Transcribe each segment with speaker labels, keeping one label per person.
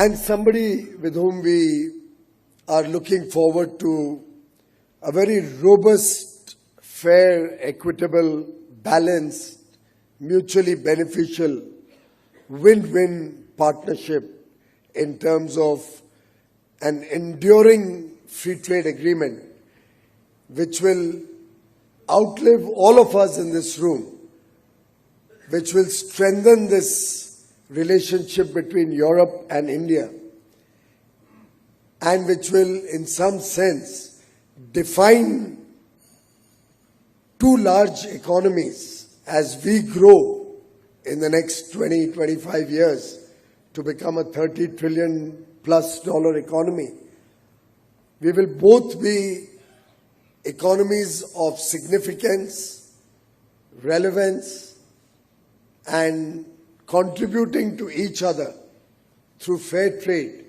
Speaker 1: and somebody with whom we are looking forward to a very robust, fair, equitable, balanced, mutually beneficial, win-win partnership in terms of an enduring free trade agreement which will outlive all of us in this room, which will strengthen this relationship between Europe and India, and which will, in some sense, define two large economies as we grow in the next 20-25 years to become a $30 trillion plus economy. We will both be economies of significance, relevance, and contributing to each other through fair trade.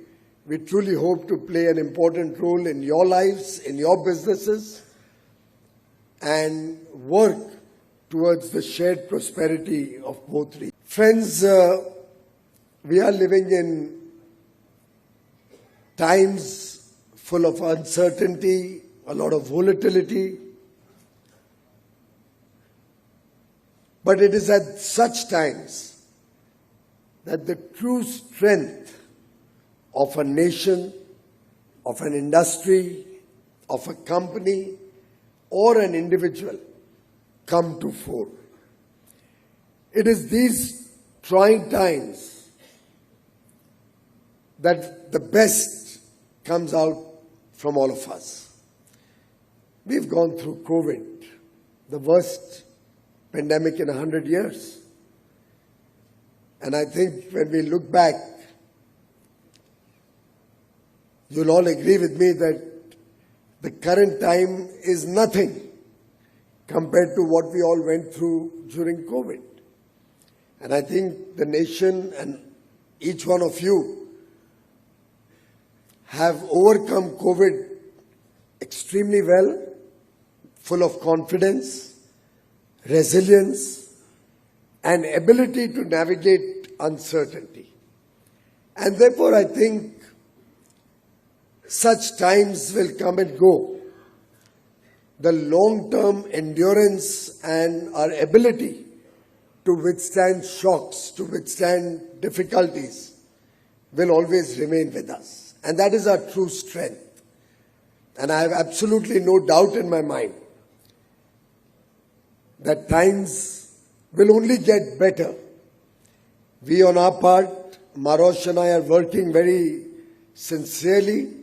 Speaker 1: We truly hope to play an important role in your lives, in your businesses, and work towards the shared prosperity of both regions. Friends, we are living in times full of uncertainty, a lot of volatility. But it is at such times that the true strength of a nation, of an industry, of a company, or an individual come to fore. It is these trying times that the best comes out from all of us. We've gone through COVID, the worst pandemic in 100 years. And I think when we look back, you'll all agree with me that the current time is nothing compared to what we all went through during COVID. And I think the nation and each one of you have overcome COVID extremely well, full of confidence, resilience, and ability to navigate uncertainty. And therefore, I think such times will come and go. The long-term endurance and our ability to withstand shocks, to withstand difficulties, will always remain with us. And that is our true strength. And I have absolutely no doubt in my mind that times will only get better. We on our part, Maros and I are working very sincerely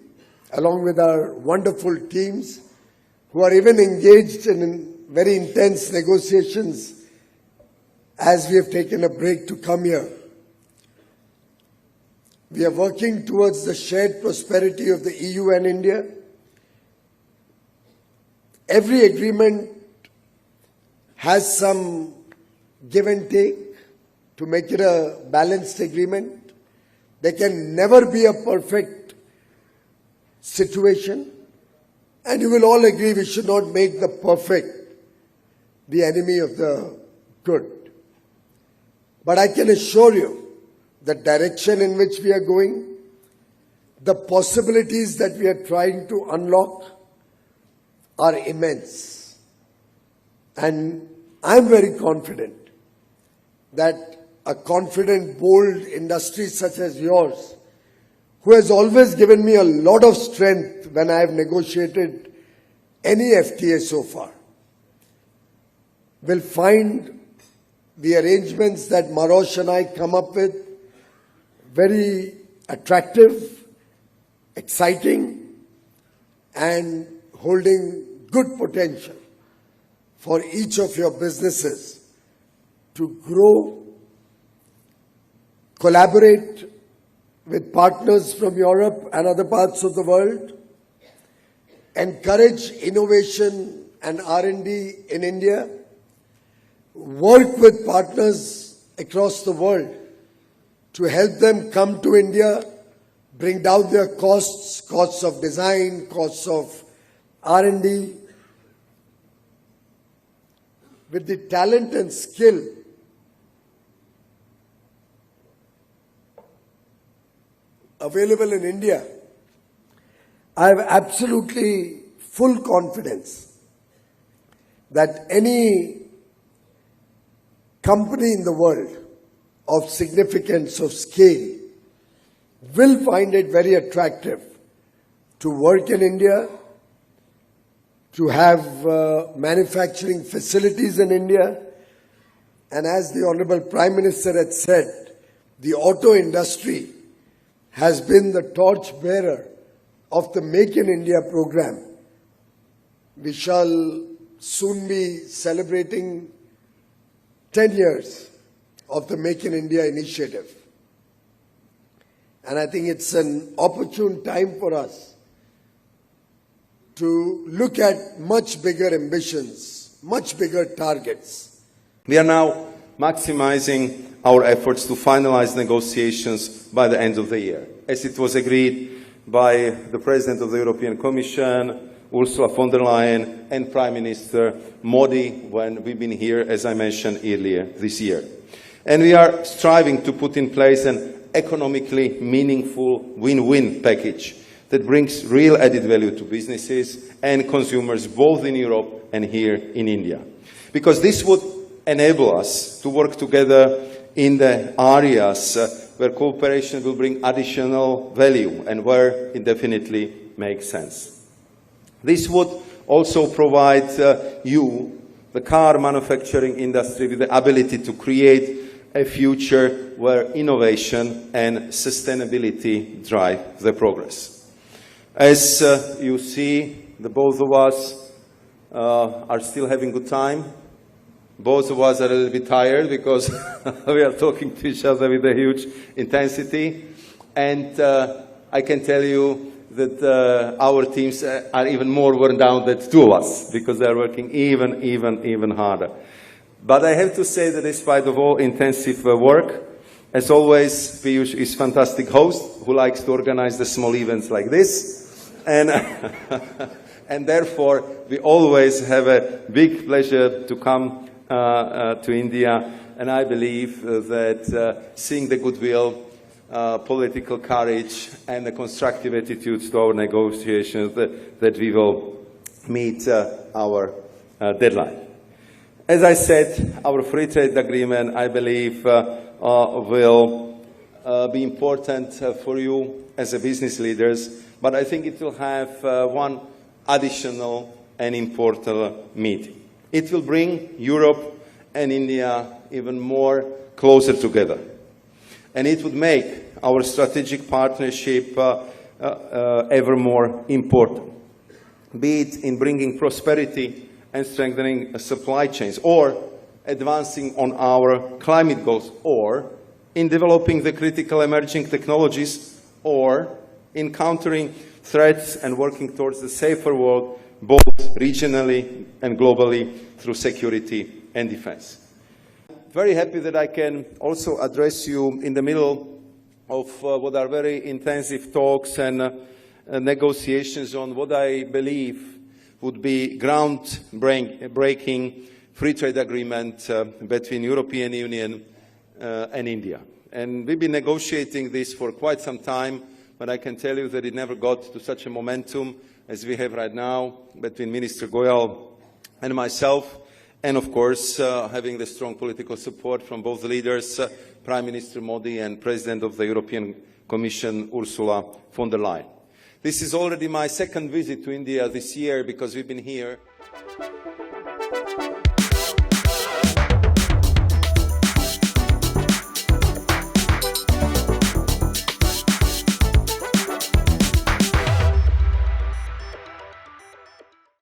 Speaker 1: along with our wonderful teams who are even engaged in very intense negotiations as we have taken a break to come here. We are working towards the shared prosperity of the EU and India. Every agreement has some give and take to make it a balanced agreement. There can never be a perfect situation, and you will all agree we should not make the perfect the enemy of the good. But I can assure you the direction in which we are going, the possibilities that we are trying to unlock are immense. And I'm very confident that a confident, bold industry such as yours, who has always given me a lot of strength when I have negotiated any FTA so far, will find the arrangements that Maros and I come up with very attractive, exciting, and holding good potential for each of your businesses to grow, collaborate with partners from Europe and other parts of the world, encourage innovation and R&D in India, work with partners across the world to help them come to India, bring down their costs, costs of design, costs of R&D, with the talent and skill available in India, I have absolutely full confidence that any company in the world of significance, of scale, will find it very attractive to work in India, to have manufacturing facilities in India, and as the Honorable Prime Minister had said, the auto industry has been the torchbearer of the Make in India program. We shall soon be celebrating 10 years of the Make in India initiative. And I think it's an opportune time for us to look at much bigger ambitions, much bigger targets.
Speaker 2: We are now maximizing our efforts to finalize negotiations by the end of the year, as it was agreed by the President of the European Commission, Ursula von der Leyen, and Prime Minister Modi when we've been here, as I mentioned earlier this year. And we are striving to put in place an economically meaningful win-win package that brings real added value to businesses and consumers both in Europe and here in India. Because this would enable us to work together in the areas where cooperation will bring additional value and where it definitely makes sense. This would also provide you, the car manufacturing industry, with the ability to create a future where innovation and sustainability drive the progress. As you see, the both of us are still having a good time. Both of us are a little bit tired because we are talking to each other with a huge intensity. And I can tell you that our teams are even more worn down than two of us because they are working even harder. But I have to say that despite of all intensive work, as always, Piyush is a fantastic host who likes to organize the small events like this. And, and therefore, we always have a big pleasure to come to India. And I believe that seeing the goodwill, political courage, and the constructive attitudes to our negotiations, that we will meet our deadline. As I said, our free trade agreement, I believe, will be important for you as a business leaders, but I think it will have one additional and important meeting. It will bring Europe and India even more closer together. And it would make our strategic partnership ever more important, be it in bringing prosperity and strengthening supply chains, or advancing on our climate goals, or in developing the critical emerging technologies, or in countering threats and working towards a safer world, both regionally and globally, through security and defense. Very happy that I can also address you in the middle of what are very intensive talks and negotiations on what I believe would be ground-breaking free trade agreement between European Union and India. And we've been negotiating this for quite some time, but I can tell you that it never got to such a momentum as we have right now between Minister Goyal and myself, and of course having the strong political support from both leaders, Prime Minister Modi and President of the European Commission, Ursula von der Leyen. This is already my second visit to India this year because we've been here.